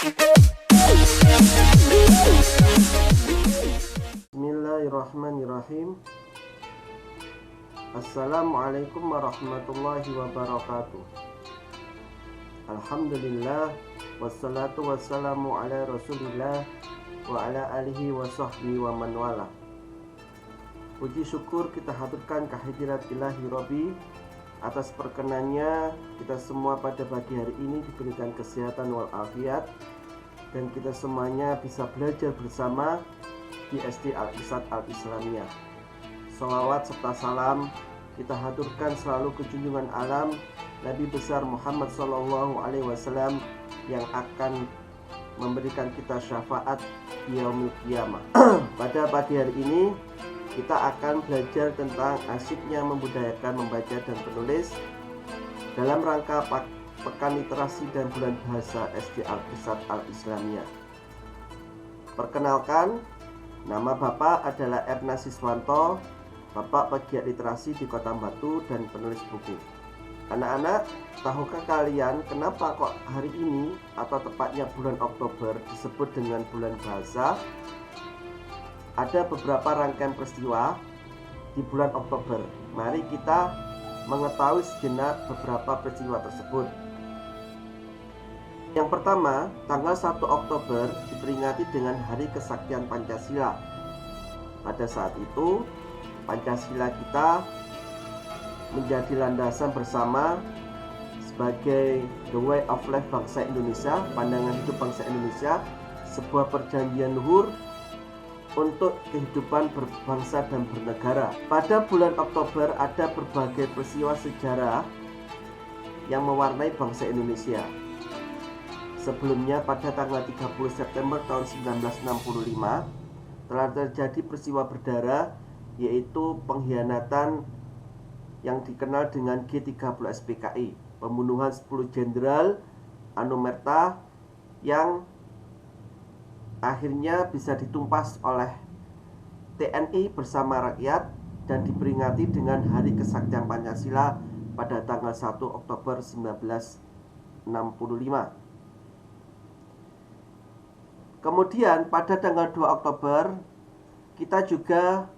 Bismillahirrahmanirrahim. Assalamualaikum warahmatullahi wabarakatuh. Alhamdulillah, wassalatu wassalamu ala rasulillah wa ala alihi wa sahbihi wa man wala. Puji syukur kita haturkan kehadirat ilahi Rabbi atas perkenannya kita semua pada pagi hari ini diberikan kesehatan walafiat, dan kita semuanya bisa belajar bersama di SD Al-Irsyad Al-Islamiyah. Salawat serta salam kita haturkan selalu ke junjungan alam Nabi besar Muhammad SAW yang akan memberikan kita syafaat di yaumil qiyamah. Pada pagi hari ini kita akan belajar tentang asyiknya membudayakan membaca dan menulis dalam rangka Pekan Literasi dan Bulan Bahasa SD Al-Irsyad Al-Islamiyah. Perkenalkan, nama Bapak adalah Erna Siswanto, Bapak Pegiat Literasi di Kota Batu dan penulis buku. Anak-anak, tahukah kalian kenapa kok hari ini atau tepatnya bulan Oktober disebut dengan bulan bahasa? Ada beberapa rangkaian peristiwa di bulan Oktober. Mari kita mengetahui sejenak beberapa peristiwa tersebut. Yang pertama, tanggal 1 Oktober diperingati dengan Hari Kesaktian Pancasila. Pada saat itu, Pancasila kita menjadi landasan bersama sebagai the way of life bangsa Indonesia, pandangan hidup bangsa Indonesia, sebuah perjanjian luhur untuk kehidupan berbangsa dan bernegara. Pada bulan Oktober ada berbagai peristiwa sejarah yang mewarnai bangsa Indonesia. Sebelumnya pada tanggal 30 September tahun 1965 telah terjadi peristiwa berdarah, yaitu pengkhianatan yang dikenal dengan G30 SPKI, pembunuhan 10 jenderal Anumerta yang akhirnya bisa ditumpas oleh TNI bersama rakyat dan diperingati dengan Hari Kesaktian Pancasila pada tanggal 1 Oktober 1965. Kemudian pada tanggal 2 Oktober kita juga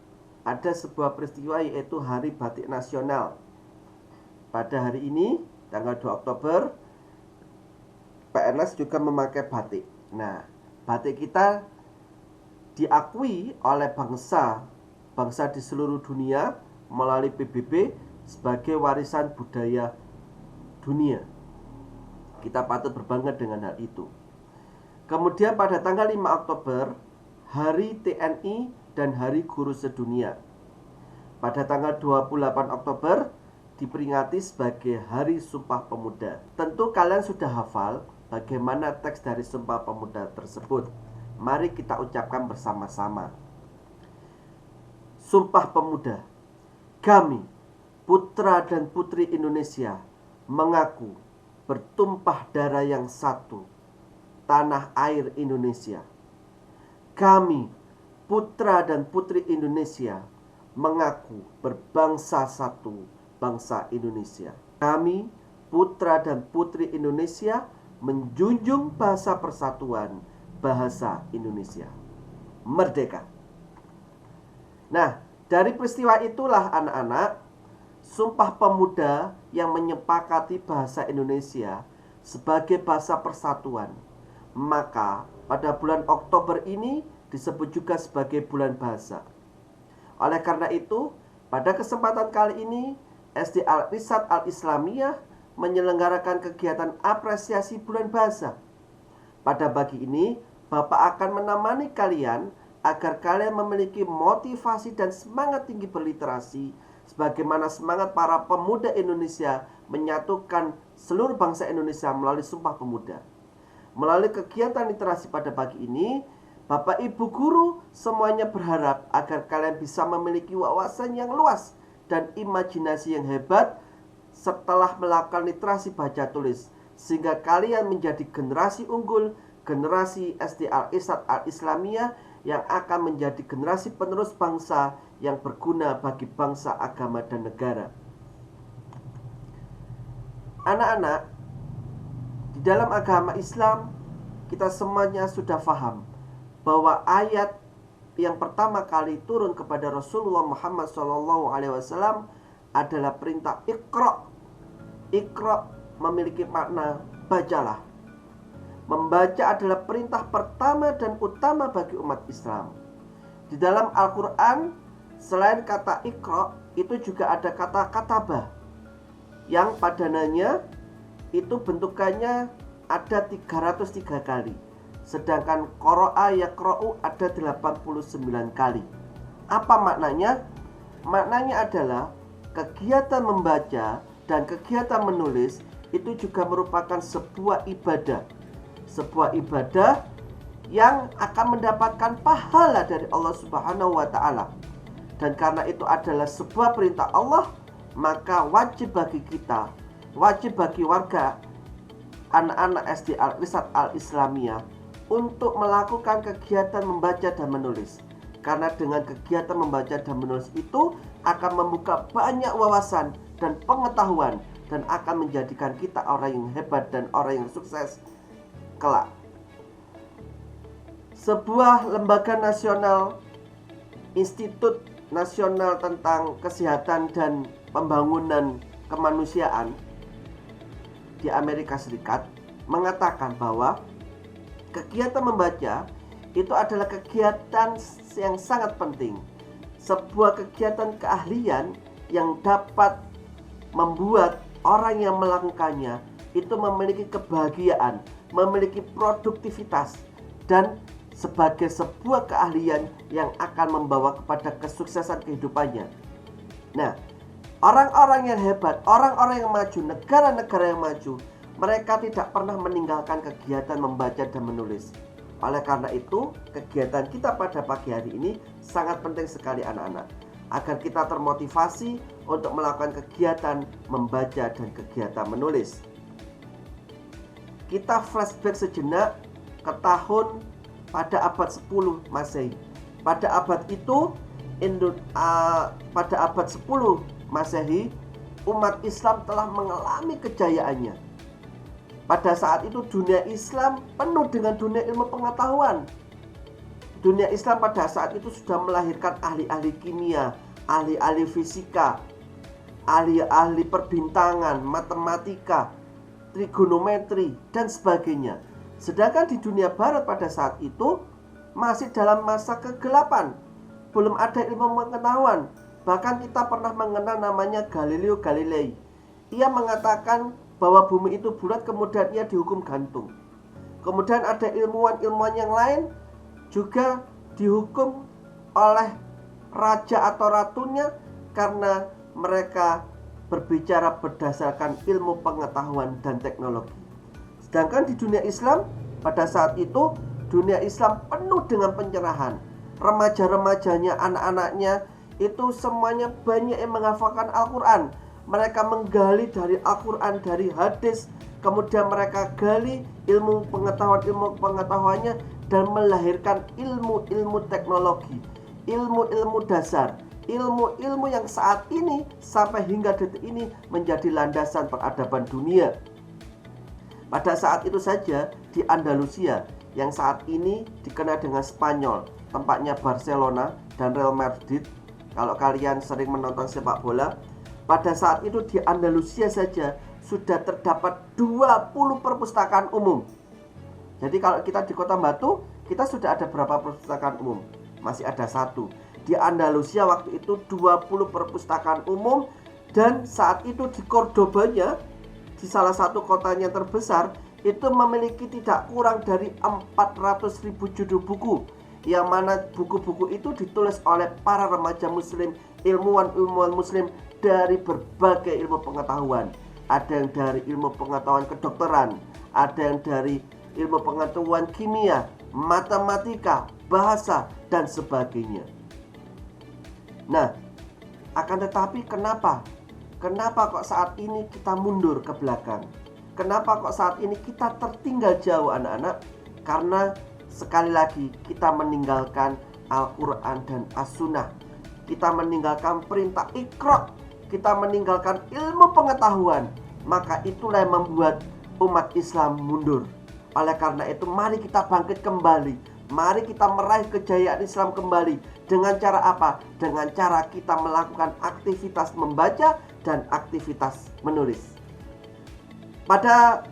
ada sebuah peristiwa, yaitu Hari Batik Nasional. Pada hari ini tanggal 2 Oktober PNS juga memakai batik. Nah, batik kita diakui oleh bangsa di seluruh dunia melalui PBB sebagai warisan budaya dunia. Kita patut berbangga dengan hal itu. Kemudian pada tanggal 5 Oktober, Hari TNI dan Hari Guru Sedunia. Pada tanggal 28 Oktober diperingati sebagai Hari Sumpah Pemuda. Tentu kalian sudah hafal bagaimana teks dari Sumpah Pemuda tersebut. Mari kita ucapkan bersama-sama. Sumpah Pemuda. Kami, putra dan putri Indonesia, mengaku bertumpah darah yang satu, tanah air Indonesia. Kami, putra dan putri Indonesia, mengaku berbangsa satu, bangsa Indonesia. Kami, putra dan putri Indonesia, menjunjung bahasa persatuan, bahasa Indonesia. Merdeka. Nah, dari peristiwa itulah anak-anak, Sumpah Pemuda yang menyepakati bahasa Indonesia sebagai bahasa persatuan. Maka pada bulan Oktober ini disebut juga sebagai bulan bahasa. Oleh karena itu, pada kesempatan kali ini SD Al-Irsyad Al-Islamiyah menyelenggarakan kegiatan apresiasi bulan bahasa. Pada pagi ini, Bapak akan menemani kalian agar kalian memiliki motivasi dan semangat tinggi berliterasi, sebagaimana semangat para pemuda Indonesia menyatukan seluruh bangsa Indonesia melalui Sumpah Pemuda. Melalui kegiatan literasi pada pagi ini, Bapak Ibu guru semuanya berharap agar kalian bisa memiliki wawasan yang luas dan imajinasi yang hebat setelah melakukan literasi baca tulis, sehingga kalian menjadi generasi unggul, generasi SD Al-Irsyad Al-Islamiyah yang akan menjadi generasi penerus bangsa yang berguna bagi bangsa, agama, dan negara. Anak-anak, di dalam agama Islam kita semuanya sudah paham bahwa ayat yang pertama kali turun kepada Rasulullah Muhammad SAW adalah perintah Iqra. Iqra memiliki makna bacalah. Membaca adalah perintah pertama dan utama bagi umat Islam. Di dalam Al-Quran, selain kata Iqra, itu juga ada kata katabah, yang padananya itu bentukannya ada 303 kali. Sedangkan qara'a yaqra'u ada 89 kali. Apa maknanya? Maknanya adalah kegiatan membaca dan kegiatan menulis itu juga merupakan sebuah ibadah. Sebuah ibadah yang akan mendapatkan pahala dari Allah Subhanahu wa ta'ala. Dan karena itu adalah sebuah perintah Allah, maka wajib bagi kita, wajib bagi warga anak-anak SD Al-Irsyad Al-Islamiyah untuk melakukan kegiatan membaca dan menulis. Karena dengan kegiatan membaca dan menulis itu akan membuka banyak wawasan dan pengetahuan, dan akan menjadikan kita orang yang hebat dan orang yang sukses kelak. Sebuah lembaga nasional, Institut Nasional tentang Kesehatan dan Pembangunan Kemanusiaan di Amerika Serikat mengatakan bahwa kegiatan membaca itu adalah kegiatan yang sangat penting. Sebuah kegiatan keahlian yang dapat membuat orang yang melakukannya itu memiliki kebahagiaan, memiliki produktivitas, dan sebagai sebuah keahlian yang akan membawa kepada kesuksesan kehidupannya. Nah, orang-orang yang hebat, orang-orang yang maju, negara-negara yang maju, mereka tidak pernah meninggalkan kegiatan membaca dan menulis. Oleh karena itu, kegiatan kita pada pagi hari ini sangat penting sekali anak-anak, agar kita termotivasi untuk melakukan kegiatan membaca dan kegiatan menulis. Kita flashback sejenak ke tahun pada abad 10 Masehi. Pada abad itu, pada abad 10 Masehi, umat Islam telah mengalami kejayaannya. Pada saat itu dunia Islam penuh dengan dunia ilmu pengetahuan. Dunia Islam pada saat itu sudah melahirkan ahli-ahli kimia, ahli-ahli fisika, ahli-ahli perbintangan, matematika, trigonometri, dan sebagainya. Sedangkan di dunia barat pada saat itu masih dalam masa kegelapan. Belum ada ilmu pengetahuan. Bahkan kita pernah mengenal namanya Galileo Galilei. Ia mengatakan bahwa bumi itu bulat, kemudian ia dihukum gantung. Kemudian ada ilmuwan-ilmuwan yang lain juga dihukum oleh raja atau ratunya karena mereka berbicara berdasarkan ilmu pengetahuan dan teknologi. Sedangkan di dunia Islam pada saat itu, dunia Islam penuh dengan pencerahan. Remaja-remajanya, anak-anaknya itu semuanya banyak yang menghafalkan Al-Quran. Mereka menggali dari Al-Quran, dari hadis, kemudian mereka gali ilmu pengetahuannya dan melahirkan ilmu-ilmu teknologi, ilmu-ilmu dasar, ilmu-ilmu yang saat ini sampai hingga detik ini menjadi landasan peradaban dunia. Pada saat itu saja di Andalusia yang saat ini dikenal dengan Spanyol, tempatnya Barcelona dan Real Madrid. Kalau kalian sering menonton sepak bola, pada saat itu di Andalusia saja sudah terdapat 20 perpustakaan umum. Jadi kalau kita di Kota Batu, kita sudah ada berapa perpustakaan umum? Masih ada satu. Di Andalusia waktu itu 20 perpustakaan umum. Dan saat itu di Cordobanya, di salah satu kotanya terbesar, itu memiliki tidak kurang dari 400.000 judul buku, yang mana buku-buku itu ditulis oleh para remaja muslim, ilmuwan-ilmuwan muslim dari berbagai ilmu pengetahuan. Ada yang dari ilmu pengetahuan kedokteran, ada yang dari ilmu pengetahuan kimia, matematika, bahasa, dan sebagainya. Nah, akan tetapi kenapa kok saat ini kita mundur ke belakang? Kenapa kok saat ini kita tertinggal jauh anak-anak? Karena sekali lagi kita meninggalkan Al-Quran dan As-Sunnah. Kita meninggalkan perintah Iqra. Kita meninggalkan ilmu pengetahuan. Maka itulah yang membuat umat Islam mundur. Oleh karena itu mari kita bangkit kembali. Mari kita meraih kejayaan Islam kembali. Dengan cara apa? Dengan cara kita melakukan aktivitas membaca dan aktivitas menulis. Pada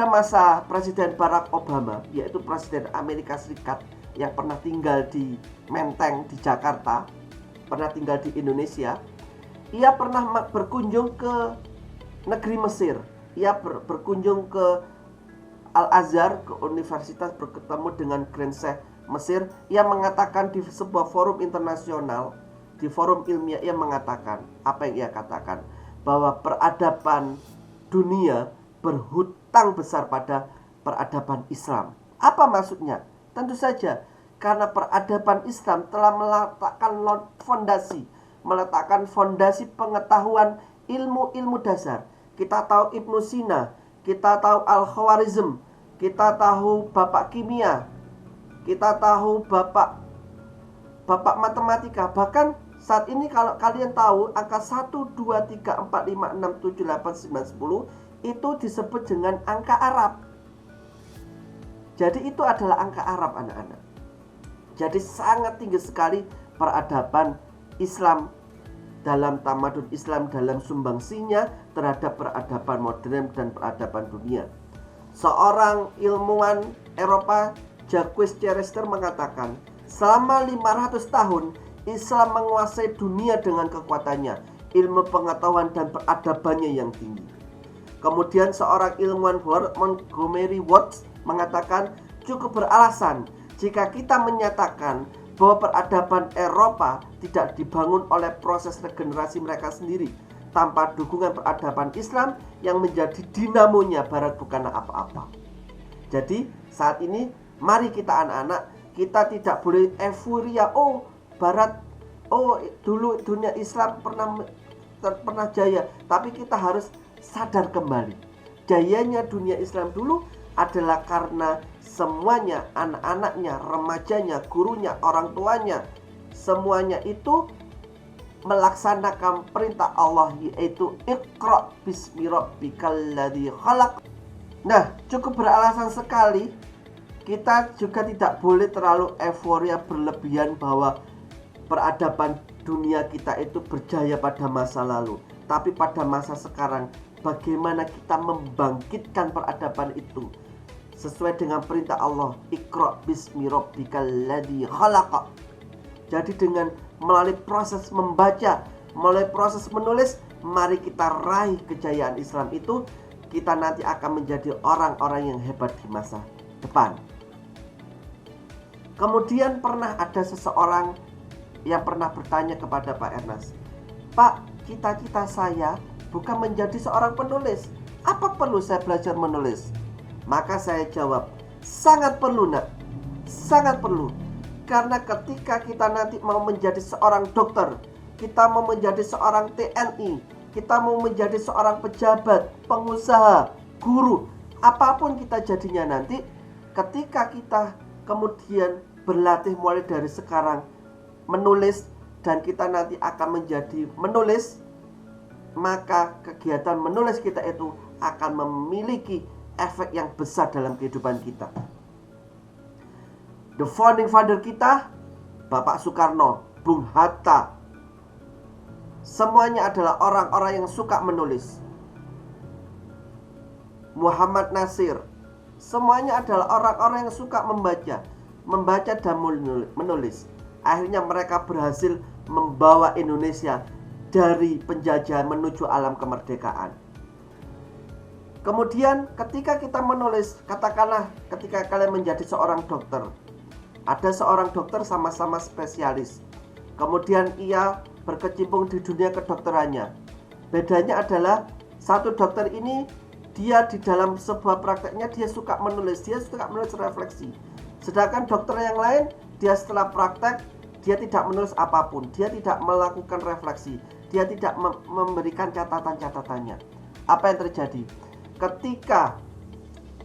masa Presiden Barack Obama, yaitu Presiden Amerika Serikat yang pernah tinggal di Menteng di Jakarta, pernah tinggal di Indonesia, ia pernah berkunjung ke negeri Mesir. Ia berkunjung ke Al-Azhar, ke universitas, bertemu dengan Grand Sheikh Mesir. Ia mengatakan di sebuah forum internasional, di forum ilmiah, ia mengatakan, apa yang ia katakan? Bahwa peradaban dunia berhutang besar pada peradaban Islam. Apa maksudnya? Tentu saja karena peradaban Islam telah meletakkan fondasi pengetahuan ilmu-ilmu dasar. Kita tahu Ibnu Sina, kita tahu Al-Khawarizm, kita tahu Bapak Kimia, kita tahu Bapak Matematika. Bahkan saat ini kalau kalian tahu angka 1, 2, 3, 4, 5, 6, 7, 8, 9, 10 itu disebut dengan angka Arab. Jadi itu adalah angka Arab, anak-anak. Jadi sangat tinggi sekali peradaban Islam dalam tamadun Islam, dalam sumbangsinya terhadap peradaban modern dan peradaban dunia. Seorang ilmuwan Eropa, Jacques Cherester, mengatakan selama 500 tahun Islam menguasai dunia dengan kekuatannya, ilmu pengetahuan dan peradabannya yang tinggi. Kemudian seorang ilmuwan Montgomery Watts mengatakan cukup beralasan jika kita menyatakan bahwa peradaban Eropa tidak dibangun oleh proses regenerasi mereka sendiri tanpa dukungan peradaban Islam yang menjadi dinamonya Barat bukanlah apa-apa. Jadi saat ini mari kita anak-anak, kita tidak boleh euforia, Barat, dulu dunia Islam pernah jaya, tapi kita harus sadar kembali. Jayanya dunia Islam dulu adalah karena semuanya, anak-anaknya, remajanya, gurunya, orang tuanya, semuanya itu melaksanakan perintah Allah, yaitu Iqra bismi rabbikal ladzi khalaq. Nah, cukup beralasan sekali. Kita juga tidak boleh terlalu euforia berlebihan bahwa peradaban dunia kita itu berjaya pada masa lalu. Tapi pada masa sekarang, bagaimana kita membangkitkan peradaban itu sesuai dengan perintah Allah, Iqra bismi rabbikal ladzi khalaq. Jadi dengan melalui proses membaca, melalui proses menulis, mari kita raih kejayaan Islam itu. Kita nanti akan menjadi orang-orang yang hebat di masa depan. Kemudian pernah ada seseorang yang pernah bertanya kepada Pak Ernest, Pak, cita-cita saya bukan menjadi seorang penulis. Apa perlu saya belajar menulis? Maka saya jawab, sangat perlu nak, sangat perlu. Karena ketika kita nanti mau menjadi seorang dokter, kita mau menjadi seorang TNI, kita mau menjadi seorang pejabat, pengusaha, guru, apapun kita jadinya nanti, ketika kita kemudian berlatih mulai dari sekarang menulis, dan kita nanti akan menjadi menulis, maka kegiatan menulis kita itu akan memiliki efek yang besar dalam kehidupan kita. The founding father kita, Bapak Soekarno, Bung Hatta, semuanya adalah orang-orang yang suka menulis. Muhammad Nasir, semuanya adalah orang-orang yang suka membaca dan menulis. Akhirnya mereka berhasil membawa Indonesia dari penjajahan menuju alam kemerdekaan. Kemudian ketika kita menulis, katakanlah ketika kalian menjadi seorang dokter, ada seorang dokter sama-sama spesialis, kemudian ia berkecimpung di dunia kedokterannya. Bedanya adalah satu dokter ini, dia di dalam sebuah prakteknya dia suka menulis refleksi. Sedangkan dokter yang lain, dia setelah praktek, dia tidak menulis apapun, dia tidak melakukan refleksi, dia tidak memberikan catatan-catatannya. Apa yang terjadi? Ketika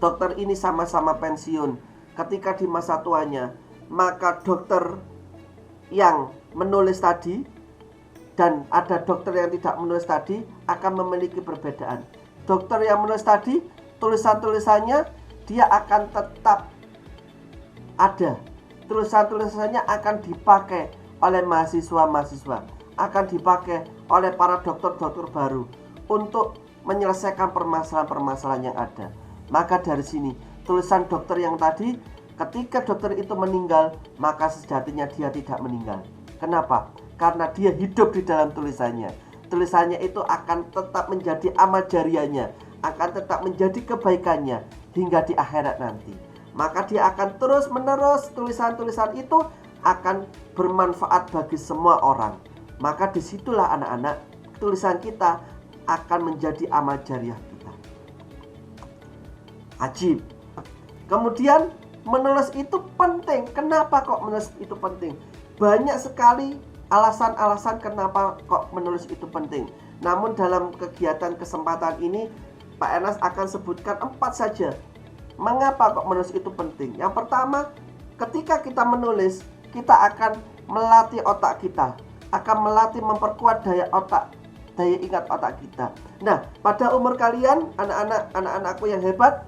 dokter ini sama-sama pensiun, ketika di masa tuanya, maka dokter yang menulis tadi dan ada dokter yang tidak menulis tadi akan memiliki perbedaan. Dokter yang menulis tadi, tulisan-tulisannya dia akan tetap ada. Tulisan-tulisannya akan dipakai oleh mahasiswa-mahasiswa, akan dipakai oleh para dokter-dokter baru untuk menyelesaikan permasalahan-permasalahan yang ada. Maka dari sini, tulisan dokter yang tadi, ketika dokter itu meninggal, maka sejatinya dia tidak meninggal. Kenapa? Karena dia hidup di dalam tulisannya. Tulisannya itu akan tetap menjadi amal jariahnya, akan tetap menjadi kebaikannya hingga di akhirat nanti. Maka dia akan terus menerus, tulisan-tulisan itu akan bermanfaat bagi semua orang. Maka disitulah anak-anak, tulisan kita akan menjadi amal jariah kita. Ajib. Kemudian menulis itu penting. Kenapa kok menulis itu penting? Banyak sekali alasan-alasan kenapa kok menulis itu penting. Namun dalam kegiatan kesempatan ini Pak Enas akan sebutkan 4 saja. Mengapa kok menulis itu penting? Yang pertama, ketika kita menulis, kita akan melatih otak kita, akan melatih memperkuat daya ingat otak kita. Nah, pada umur kalian, anak-anakku yang hebat,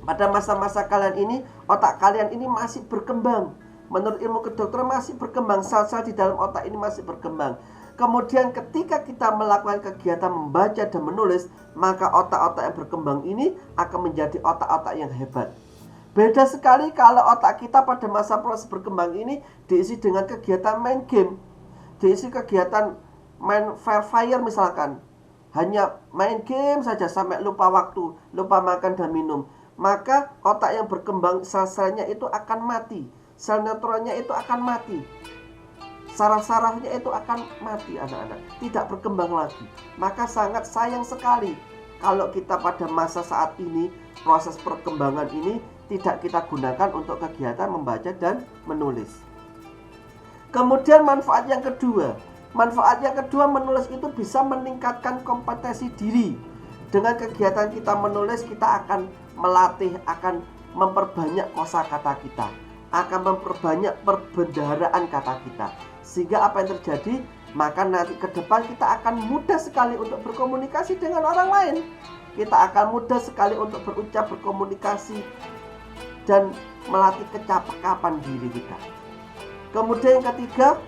pada masa-masa kalian ini, otak kalian ini masih berkembang. Menurut ilmu kedokteran masih berkembang, sel-sel di dalam otak ini masih berkembang. Kemudian ketika kita melakukan kegiatan membaca dan menulis, maka otak-otak yang berkembang ini akan menjadi otak-otak yang hebat. Beda sekali kalau otak kita pada masa proses berkembang ini diisi dengan kegiatan main game, diisi kegiatan main Free Fire misalkan. Hanya main game saja sampai lupa waktu, lupa makan dan minum. Maka otak yang berkembang, sel-selnya itu akan mati. Sel neutronnya itu akan mati. Saraf-sarafnya itu akan mati anak-anak, tidak berkembang lagi. Maka sangat sayang sekali kalau kita pada masa saat ini, proses perkembangan ini tidak kita gunakan untuk kegiatan membaca dan menulis. Kemudian manfaat yang kedua, menulis itu bisa meningkatkan kompetensi diri. Dengan kegiatan kita menulis, kita akan melatih, akan memperbanyak kosakata kita, akan memperbanyak perbendaharaan kata kita. Sehingga apa yang terjadi? Maka nanti ke depan kita akan mudah sekali untuk berkomunikasi dengan orang lain. Kita akan mudah sekali untuk berucap, berkomunikasi, dan melatih kecakapan diri kita. Kemudian yang ketiga,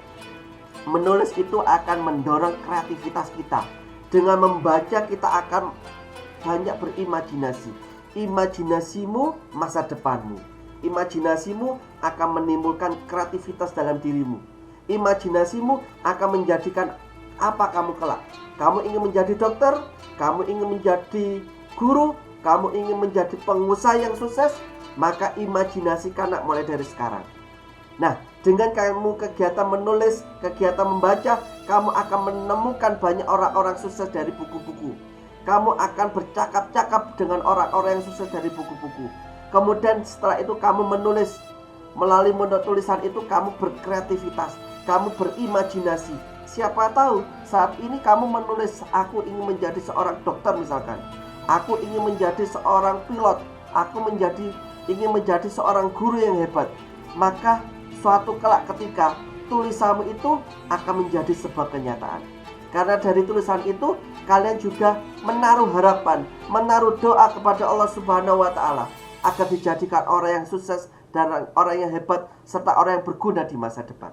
menulis itu akan mendorong kreativitas kita. Dengan membaca kita akan banyak berimajinasi. Imajinasimu masa depanmu. Imajinasimu akan menimbulkan kreativitas dalam dirimu. Imajinasimu akan menjadikan apa kamu kelak. Kamu ingin menjadi dokter, kamu ingin menjadi guru, kamu ingin menjadi pengusaha yang sukses, maka imajinasikan mulai dari sekarang. Nah, dengan kamu kegiatan menulis, kegiatan membaca, kamu akan menemukan banyak orang-orang sukses dari buku-buku. Kamu akan bercakap-cakap dengan orang-orang yang sukses dari buku-buku. Kemudian setelah itu kamu menulis. Melalui tulisan itu kamu berkreativitas, kamu berimajinasi. Siapa tahu saat ini kamu menulis, aku ingin menjadi seorang dokter misalkan. Aku ingin menjadi seorang pilot. Aku ingin menjadi seorang guru yang hebat. Maka suatu kelak ketika tulisanmu itu akan menjadi sebuah kenyataan. Karena dari tulisan itu kalian juga menaruh harapan, menaruh doa kepada Allah Subhanahu wa Ta'ala agar dijadikan orang yang sukses dan orang yang hebat serta orang yang berguna di masa depan.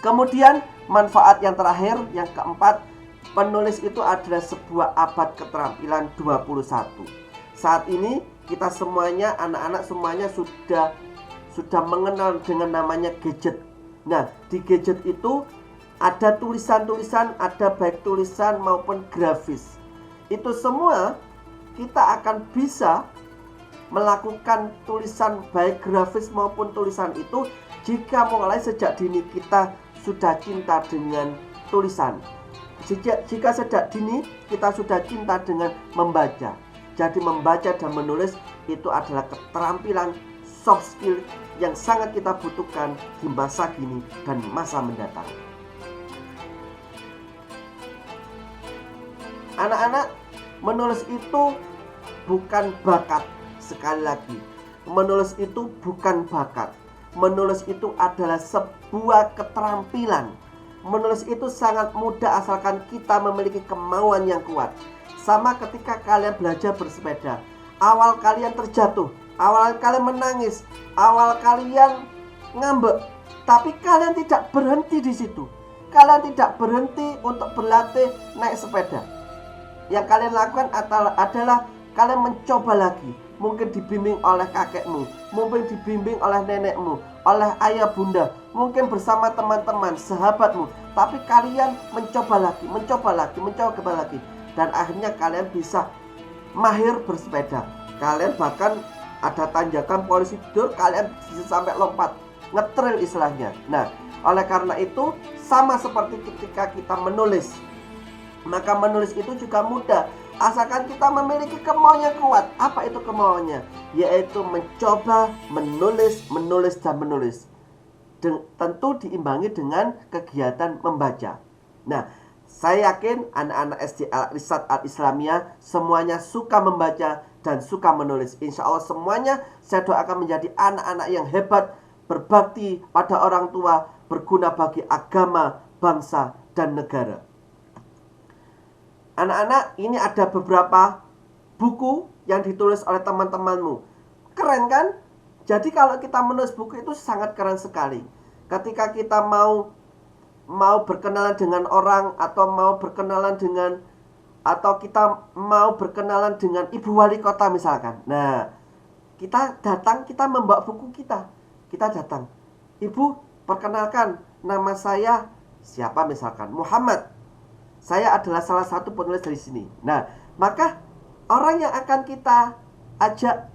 Kemudian manfaat yang terakhir, yang keempat, penulis itu adalah sebuah abad keterampilan 21. Saat ini kita semuanya, anak-anak semuanya sudah mengenal dengan namanya gadget. Nah, di gadget itu ada tulisan-tulisan, ada baik tulisan maupun grafis. Itu semua kita akan bisa melakukan tulisan baik grafis maupun tulisan itu jika mulai sejak dini kita sudah cinta dengan tulisan. Jika sejak dini kita sudah cinta dengan membaca. Jadi membaca dan menulis itu adalah keterampilan soft skill yang sangat kita butuhkan di masa kini dan masa mendatang. Anak-anak, menulis itu bukan bakat. Sekali lagi, menulis itu bukan bakat. Menulis itu adalah sebuah keterampilan. Menulis itu sangat mudah asalkan kita memiliki kemauan yang kuat. Sama ketika kalian belajar bersepeda. awal kalian terjatuh, awal kalian menangis, awal kalian ngambek, tapi kalian tidak berhenti di situ. Kalian tidak berhenti untuk berlatih naik sepeda. Yang kalian lakukan adalah kalian mencoba lagi. Mungkin dibimbing oleh kakekmu, mungkin dibimbing oleh nenekmu, oleh ayah bunda, mungkin bersama teman-teman, sahabatmu. Tapi kalian mencoba lagi. Dan akhirnya kalian bisa mahir bersepeda. Kalian bahkan ada tanjakan polisi tidur, kalian bisa sampai lompat, ngetrail istilahnya. Nah, oleh karena itu sama seperti ketika kita menulis, maka menulis itu juga mudah, asalkan kita memiliki kemauan yang kuat. Apa itu kemauannya? Yaitu mencoba menulis. Tentu diimbangi dengan kegiatan membaca. Nah, saya yakin anak-anak SD Al-Irsyad Al-Islamiyah semuanya suka membaca dan suka menulis. Insya Allah semuanya saya doakan menjadi anak-anak yang hebat, berbakti pada orang tua, berguna bagi agama, bangsa, dan negara. Anak-anak, ini ada beberapa buku yang ditulis oleh teman-temanmu. Keren kan? Jadi kalau kita menulis buku itu sangat keren sekali. Ketika kita mau berkenalan dengan orang, atau kita mau berkenalan dengan ibu wali kota misalkan. Nah, kita datang, kita membawa buku kita. Kita datang, ibu, perkenalkan, nama saya siapa misalkan, Muhammad. Saya adalah salah satu penulis dari sini. Nah, maka orang yang akan kita ajak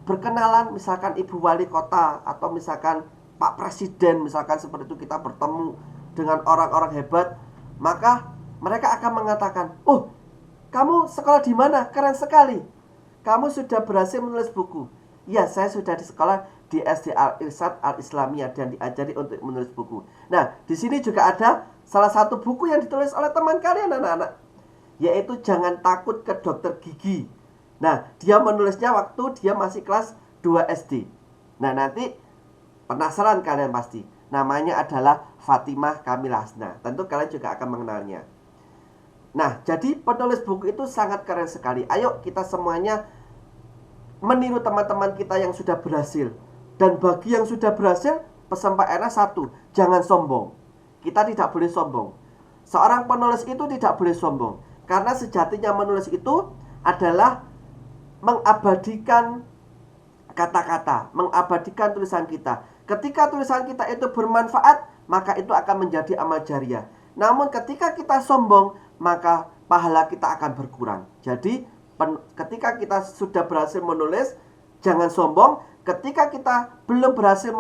berkenalan, misalkan ibu wali kota, atau misalkan Pak Presiden, misalkan seperti itu, kita bertemu dengan orang-orang hebat, maka mereka akan mengatakan, oh, kamu sekolah di mana? Keren sekali. Kamu sudah berhasil menulis buku. Ya, saya sudah di sekolah di SD Al-Irsyad Al-Islamiyah dan diajari untuk menulis buku. Nah, di sini juga ada salah satu buku yang ditulis oleh teman kalian anak-anak, yaitu Jangan Takut ke Dokter Gigi. Nah, dia menulisnya waktu dia masih kelas 2 SD. Nah, nanti penasaran kalian pasti. Namanya adalah Fatimah Kamilah Hasnah. Tentu kalian juga akan mengenalnya. Nah, jadi penulis buku itu sangat keren sekali. Ayo kita semuanya meniru teman-teman kita yang sudah berhasil. Dan bagi yang sudah berhasil, pesan Pak Erna satu, jangan sombong. Kita tidak boleh sombong. Seorang penulis itu tidak boleh sombong. Karena sejatinya menulis itu adalah mengabadikan kata-kata, mengabadikan tulisan kita. Ketika tulisan kita itu bermanfaat, maka itu akan menjadi amal jariah. Namun ketika kita sombong, maka pahala kita akan berkurang. Jadi ketika kita sudah berhasil menulis, jangan sombong. Ketika kita belum berhasil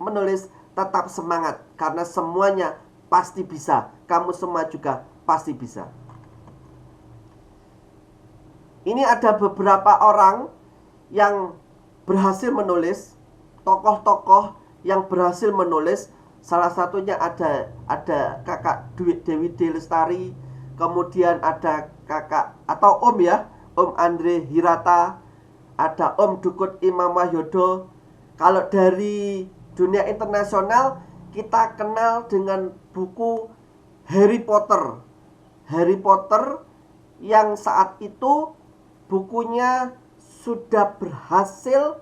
menulis, tetap semangat. Karena semuanya pasti bisa. Kamu semua juga pasti bisa. Ini ada beberapa orang yang berhasil menulis, tokoh-tokoh yang berhasil menulis. Salah satunya ada kakak Dewi D. Lestari, kemudian ada kakak atau om ya, Om Andre Hirata, ada Om Dukut Imam Wahyodo. Kalau dari dunia internasional, kita kenal dengan buku Harry Potter. Harry Potter yang saat itu bukunya sudah berhasil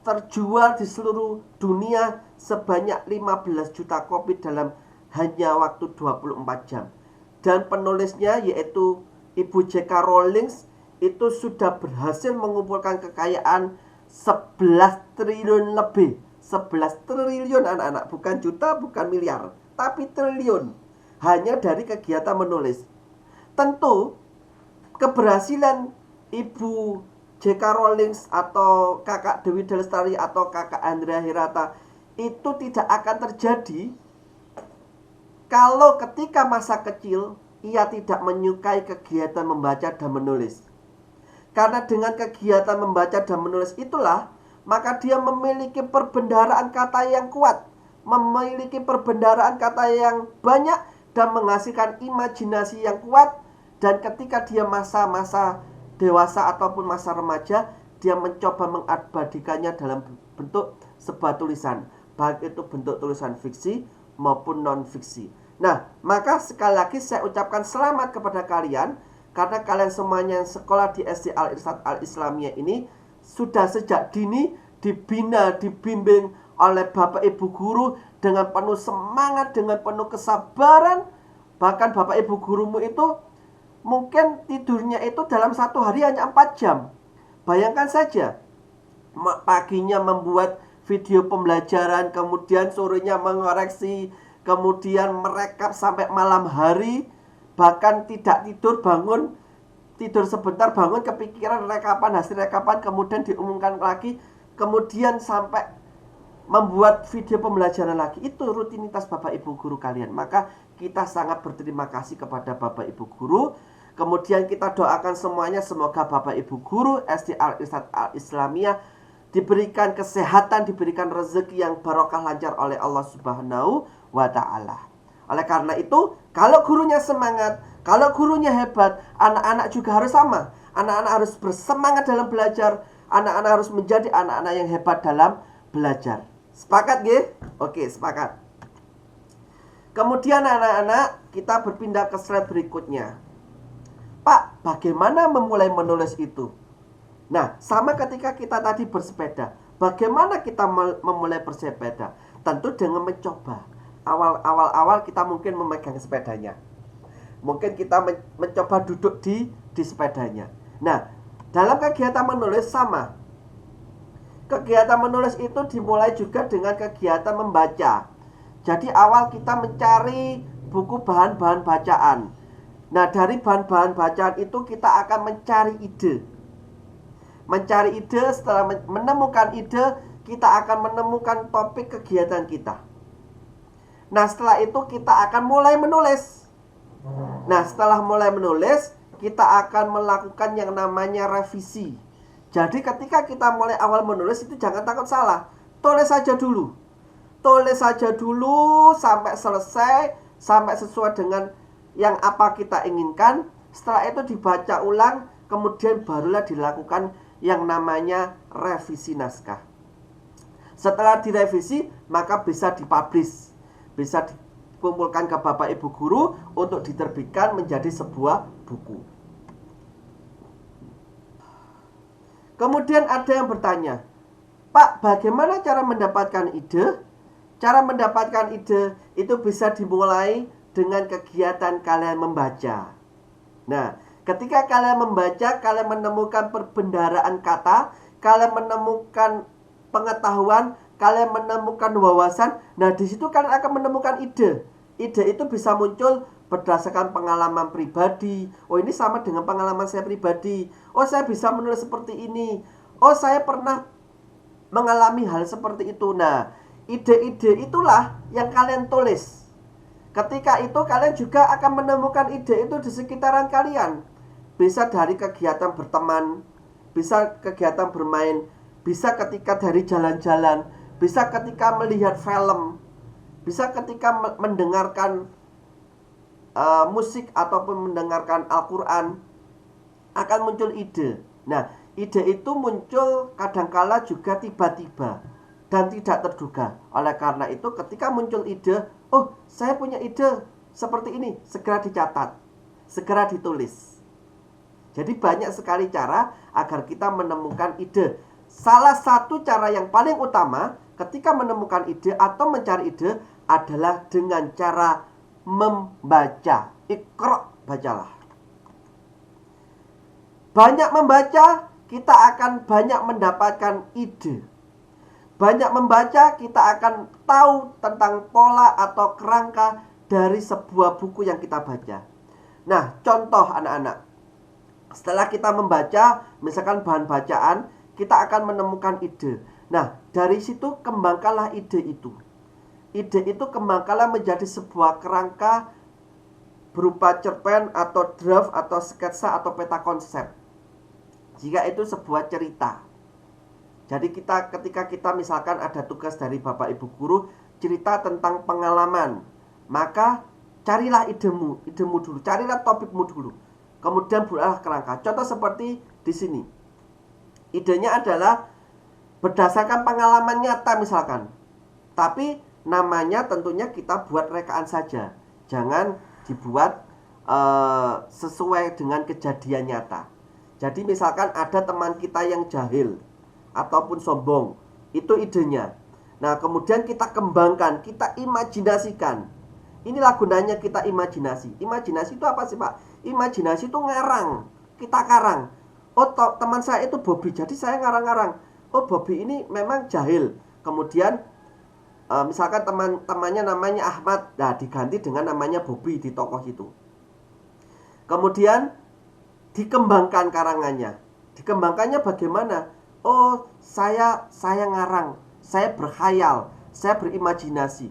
terjual di seluruh dunia sebanyak 15 juta kopi dalam hanya waktu 24 jam. Dan penulisnya yaitu Ibu J.K. Rowling itu sudah berhasil mengumpulkan kekayaan 11 triliun lebih. 11 triliun anak-anak, bukan juta, bukan miliar, tapi triliun. Hanya dari kegiatan menulis. Tentu keberhasilan Ibu J.K. Rowling atau kakak Dewi D. Lestari atau kakak Andrea Hirata itu tidak akan terjadi kalau ketika masa kecil ia tidak menyukai kegiatan membaca dan menulis. Karena dengan kegiatan membaca dan menulis itulah, maka dia memiliki perbendaharaan kata yang kuat, memiliki perbendaharaan kata yang banyak, dan menghasilkan imajinasi yang kuat. Dan ketika dia masa-masa dewasa ataupun masa remaja, dia mencoba mengabadikannya dalam bentuk sebuah tulisan, baik itu bentuk tulisan fiksi maupun non-fiksi. Nah, maka sekali lagi saya ucapkan selamat kepada kalian, Karena kalian semuanya yang sekolah di SD Al-Irsyad Al-Islamiyah ini sudah sejak dini dibina, dibimbing oleh Bapak Ibu guru dengan penuh semangat, dengan penuh kesabaran. Bahkan Bapak Ibu gurumu itu mungkin tidurnya itu dalam satu hari hanya 4 jam. Bayangkan saja, paginya membuat video pembelajaran, kemudian sorenya mengoreksi, kemudian merekap sampai malam hari, bahkan tidak tidur, bangun, tidur sebentar, bangun kepikiran rekapan, hasil rekapan, kemudian diumumkan lagi, kemudian sampai membuat video pembelajaran lagi. Itu rutinitas Bapak Ibu guru kalian. Maka kita sangat berterima kasih kepada Bapak Ibu guru. Kemudian kita doakan semuanya, semoga Bapak Ibu guru SD Al-Irsyad Al-Islamiyah diberikan kesehatan, diberikan rezeki yang barokah lancar oleh Allah Subhanahu wa ta'ala. Oleh karena itu, kalau gurunya semangat, kalau gurunya hebat, anak-anak juga harus sama. Anak-anak harus bersemangat dalam belajar. Anak-anak harus menjadi anak-anak yang hebat dalam belajar. Sepakat nggih? Oke, sepakat. Kemudian anak-anak, kita berpindah ke slide berikutnya. Pak, bagaimana memulai menulis itu? Nah, sama ketika kita tadi bersepeda. Bagaimana kita memulai bersepeda? Tentu dengan mencoba. Awal-awal kita mungkin memegang sepedanya. Mungkin kita mencoba duduk di sepedanya. Nah, dalam kegiatan menulis sama. Kegiatan menulis itu dimulai juga dengan kegiatan membaca. Jadi awal kita mencari buku bahan-bahan bacaan. Nah, dari bahan-bahan bacaan itu kita akan mencari ide. Mencari ide, setelah menemukan ide, kita akan menemukan topik kegiatan kita. Nah, setelah itu kita akan mulai menulis. Nah, setelah mulai menulis, kita akan melakukan yang namanya revisi. Jadi ketika kita mulai awal menulis itu jangan takut salah. Tulis saja dulu. Tulis saja dulu sampai selesai, sampai sesuai dengan yang apa kita inginkan. Setelah itu dibaca ulang, kemudian barulah dilakukan yang namanya revisi naskah. Setelah direvisi, maka bisa dipublish, bisa dikumpulkan ke Bapak Ibu guru untuk diterbitkan menjadi sebuah buku. Kemudian ada yang bertanya, Pak, bagaimana cara mendapatkan ide? Cara mendapatkan ide itu bisa dimulai dengan kegiatan kalian membaca. Nah, ketika kalian membaca, kalian menemukan perbendaharaan kata, kalian menemukan pengetahuan, kalian menemukan wawasan. Nah, di situ kalian akan menemukan ide. Ide itu bisa muncul berdasarkan pengalaman pribadi. Oh, ini sama dengan pengalaman saya pribadi. Oh, saya bisa menulis seperti ini. Oh, saya pernah mengalami hal seperti itu. Nah, ide-ide itulah yang kalian tulis. Ketika itu kalian juga akan menemukan ide itu di sekitaran kalian. Bisa dari kegiatan berteman, bisa kegiatan bermain, bisa ketika dari jalan-jalan, bisa ketika melihat film, bisa ketika mendengarkan musik ataupun mendengarkan Al-Quran, akan muncul ide. Nah, ide itu muncul kadangkala juga tiba-tiba dan tidak terduga. Oleh karena itu ketika muncul ide, oh, saya punya ide seperti ini, segera dicatat, segera ditulis. Jadi banyak sekali cara agar kita menemukan ide. Salah satu cara yang paling utama ketika menemukan ide atau mencari ide adalah dengan cara membaca. Iqra, bacalah. Banyak membaca, kita akan banyak mendapatkan ide. Banyak membaca, kita akan tahu tentang pola atau kerangka dari sebuah buku yang kita baca. Nah, contoh anak-anak. Setelah kita membaca, misalkan bahan bacaan, kita akan menemukan ide. Nah, dari situ kembangkanlah ide itu. Ide itu kembangkanlah menjadi sebuah kerangka berupa cerpen atau draft atau sketsa atau peta konsep. Jika itu sebuah cerita. Jadi ketika kita misalkan ada tugas dari Bapak Ibu guru cerita tentang pengalaman, maka carilah idemu dulu, carilah topikmu dulu. Kemudian buatlah kerangka. Contoh seperti di sini. Idenya adalah berdasarkan pengalaman nyata misalkan. Tapi namanya tentunya kita buat rekaan saja. Jangan dibuat sesuai dengan kejadian nyata. Jadi misalkan ada teman kita yang jahil ataupun sombong, itu idenya. Nah, kemudian kita kembangkan, kita imajinasikan. Inilah gunanya kita imajinasi. Imajinasi itu apa sih, Pak? Imajinasi itu ngarang. Kita karang. Oh, teman saya itu Bobby, jadi saya ngarang-ngarang. Oh, Bobby ini memang jahil. Kemudian misalkan temannya namanya Ahmad, nah diganti dengan namanya Bobby di tokoh itu. Kemudian dikembangkan karangannya. Dikembangkannya bagaimana? Oh, saya ngarang, saya berkhayal, saya berimajinasi.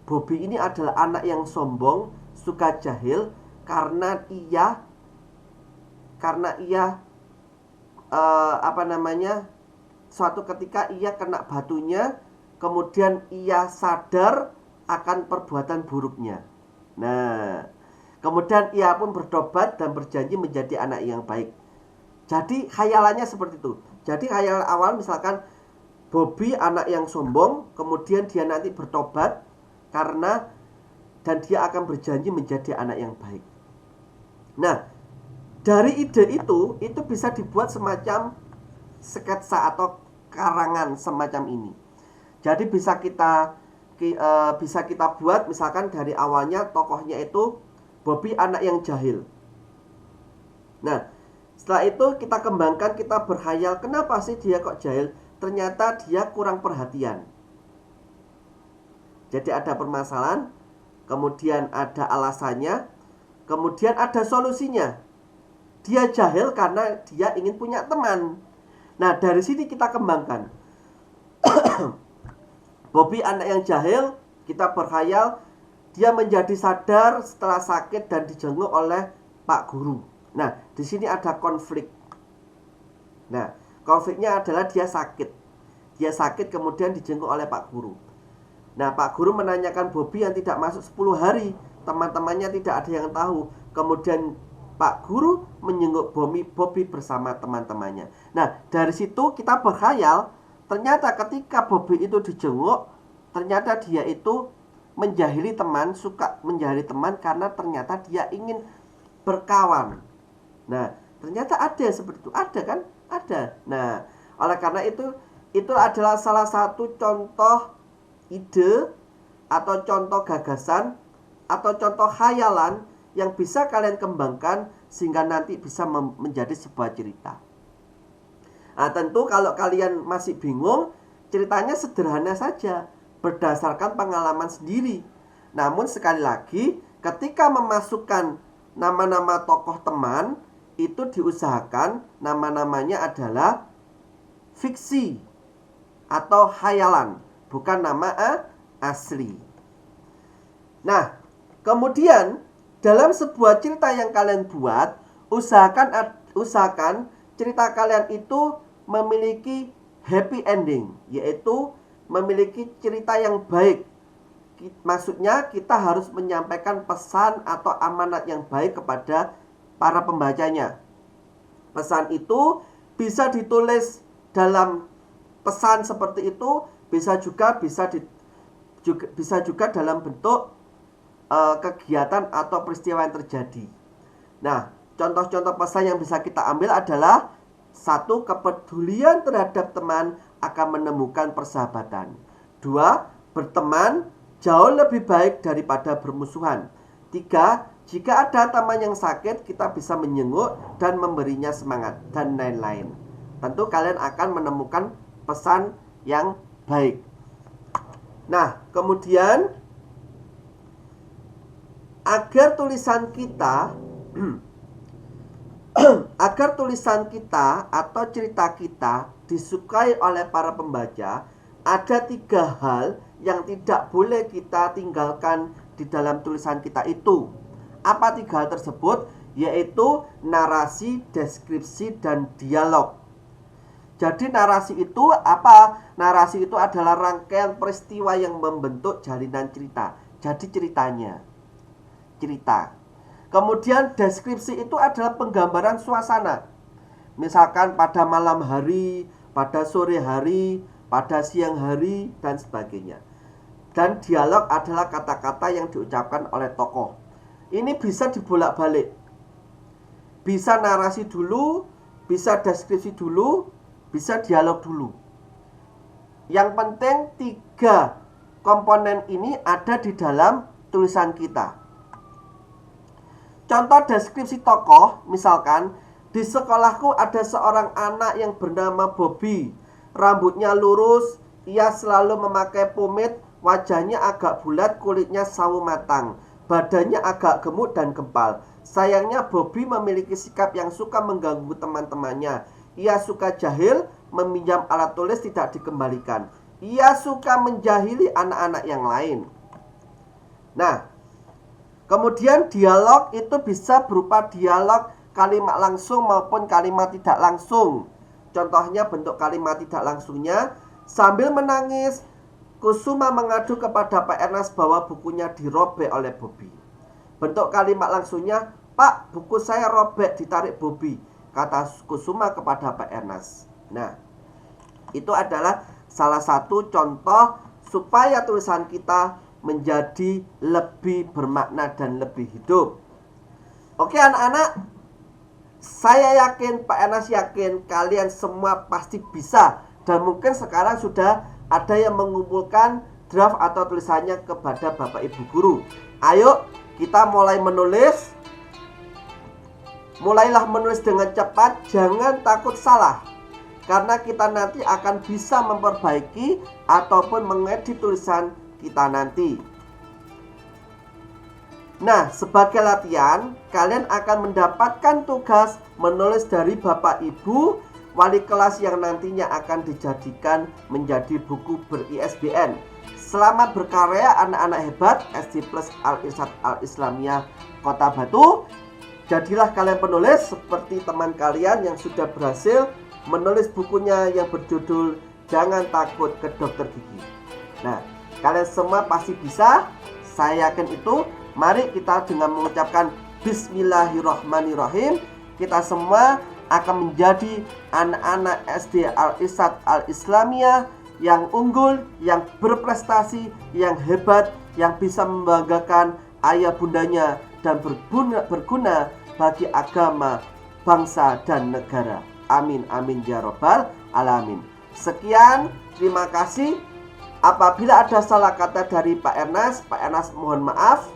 Bobby ini adalah anak yang sombong, suka jahil karena ia suatu ketika ia kena batunya, kemudian ia sadar akan perbuatan buruknya. Nah, kemudian ia pun bertobat dan berjanji menjadi anak yang baik. Jadi khayalannya seperti itu. Jadi khayalan awal misalkan Bobby anak yang sombong, kemudian dia nanti bertobat dan dia akan berjanji menjadi anak yang baik. Nah, dari ide itu bisa dibuat semacam sketsa atau karangan semacam ini. Jadi bisa kita buat misalkan dari awalnya tokohnya itu Bobby anak yang jahil. Nah, setelah itu kita kembangkan, kita berkhayal, kenapa sih dia kok jahil? Ternyata dia kurang perhatian. Jadi ada permasalahan, kemudian ada alasannya, kemudian ada solusinya. Dia jahil karena dia ingin punya teman. Nah, dari sini kita kembangkan. Bobby anak yang jahil, kita berkhayal, dia menjadi sadar setelah sakit dan dijenguk oleh Pak Guru. Nah, di sini ada konflik. Nah, konfliknya adalah dia sakit. Dia sakit kemudian dijenguk oleh Pak Guru. Nah, Pak Guru menanyakan Bobby yang tidak masuk 10 hari. Teman-temannya tidak ada yang tahu. Kemudian Pak Guru menjenguk Bobby bersama teman-temannya. Nah, dari situ kita berkhayal. Ternyata ketika Bobby itu dijenguk, ternyata dia itu menjahili teman, suka menjahili teman karena ternyata dia ingin berkawan. Nah, ternyata ada seperti itu. Ada kan? Ada. Nah, oleh karena itu adalah salah satu contoh ide atau contoh gagasan atau contoh khayalan yang bisa kalian kembangkan sehingga nanti bisa menjadi sebuah cerita. Nah, tentu kalau kalian masih bingung, ceritanya sederhana saja, berdasarkan pengalaman sendiri. Namun sekali lagi, ketika memasukkan nama-nama tokoh teman, itu diusahakan nama-namanya adalah fiksi atau khayalan, bukan nama asli. Nah, kemudian dalam sebuah cerita yang kalian buat, usahakan cerita kalian itu memiliki happy ending, yaitu memiliki cerita yang baik. Maksudnya kita harus menyampaikan pesan atau amanat yang baik kepada para pembacanya. Pesan itu bisa ditulis dalam pesan seperti itu, bisa juga dalam bentuk kegiatan atau peristiwa yang terjadi. Nah, contoh-contoh pesan yang bisa kita ambil adalah: 1. Kepedulian terhadap teman akan menemukan persahabatan. 2. Berteman jauh lebih baik daripada bermusuhan. 3. Jika ada teman yang sakit, kita bisa menjenguk dan memberinya semangat, dan lain-lain. Tentu kalian akan menemukan pesan yang baik. Nah, kemudian agar tulisan kita atau cerita kita disukai oleh para pembaca, ada 3 hal yang tidak boleh kita tinggalkan di dalam tulisan kita itu. Apa 3 hal tersebut? Yaitu narasi, deskripsi, dan dialog. Jadi narasi itu apa? Narasi itu adalah rangkaian peristiwa yang membentuk jalinan cerita. Jadi cerita. Kemudian deskripsi itu adalah penggambaran suasana. Misalkan pada malam hari, pada sore hari, pada siang hari, dan sebagainya. Dan dialog adalah kata-kata yang diucapkan oleh tokoh. Ini bisa dibolak-balik. Bisa narasi dulu, bisa deskripsi dulu, bisa dialog dulu. Yang penting 3 komponen ini ada di dalam tulisan kita. Contoh deskripsi tokoh, misalkan di sekolahku ada seorang anak yang bernama Bobby. Rambutnya lurus, ia selalu memakai pomade, wajahnya agak bulat, kulitnya sawo matang, badannya agak gemuk dan gempal. Sayangnya Bobby memiliki sikap yang suka mengganggu teman-temannya. Ia suka jahil, meminjam alat tulis tidak dikembalikan. Ia suka menjahili anak-anak yang lain. Nah, kemudian dialog itu bisa berupa dialog kalimat langsung maupun kalimat tidak langsung. Contohnya bentuk kalimat tidak langsungnya, sambil menangis, Kusuma mengadu kepada Pak Ernest bahwa bukunya dirobek oleh Bobby. Bentuk kalimat langsungnya, Pak, buku saya robek, ditarik Bobby, kata Kusuma kepada Pak Ernest. Nah, itu adalah salah satu contoh supaya tulisan kita menjadi lebih bermakna dan lebih hidup. Oke anak-anak, saya yakin, Pak Ernest yakin kalian semua pasti bisa. Dan mungkin sekarang sudah ada yang mengumpulkan draft atau tulisannya kepada Bapak Ibu Guru. Ayo kita mulai menulis. Mulailah menulis dengan cepat, jangan takut salah. Karena kita nanti akan bisa memperbaiki ataupun mengedit tulisan kita nanti. Nah, sebagai latihan, kalian akan mendapatkan tugas menulis dari Bapak Ibu wali kelas yang nantinya akan dijadikan menjadi buku ber-ISBN. Selamat berkarya anak-anak hebat SD Plus Al-Irsyad Al-Islamiyah Kota Batu. Jadilah kalian penulis seperti teman kalian yang sudah berhasil menulis bukunya yang berjudul Jangan Takut ke Dokter Gigi. Nah, kalian semua pasti bisa, saya yakin itu. Mari kita dengan mengucapkan Bismillahirrahmanirrahim, kita semua akan menjadi anak-anak SD Al-Irsyad Al-Islamiyah yang unggul, yang berprestasi, yang hebat, yang bisa membanggakan ayah bundanya dan berguna bagi agama, bangsa, dan negara. Amin, amin, ya robbal alamin. Sekian, terima kasih. Apabila ada salah kata dari Pak Ernest mohon maaf.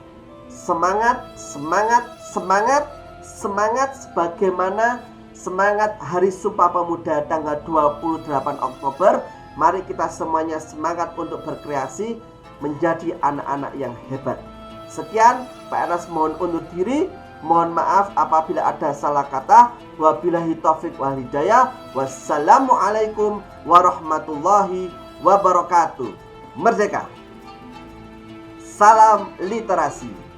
Semangat, semangat, semangat, semangat sebagaimana semangat Hari Sumpah Pemuda tanggal 28 Oktober. Mari kita semuanya semangat untuk berkreasi menjadi anak-anak yang hebat. Sekian, Pak Ernest mohon undur diri. Mohon maaf apabila ada salah kata. Wabillahi taufiq wal hidayah. Wassalamualaikum warahmatullahi wabarakatuh. Merdeka! Salam literasi.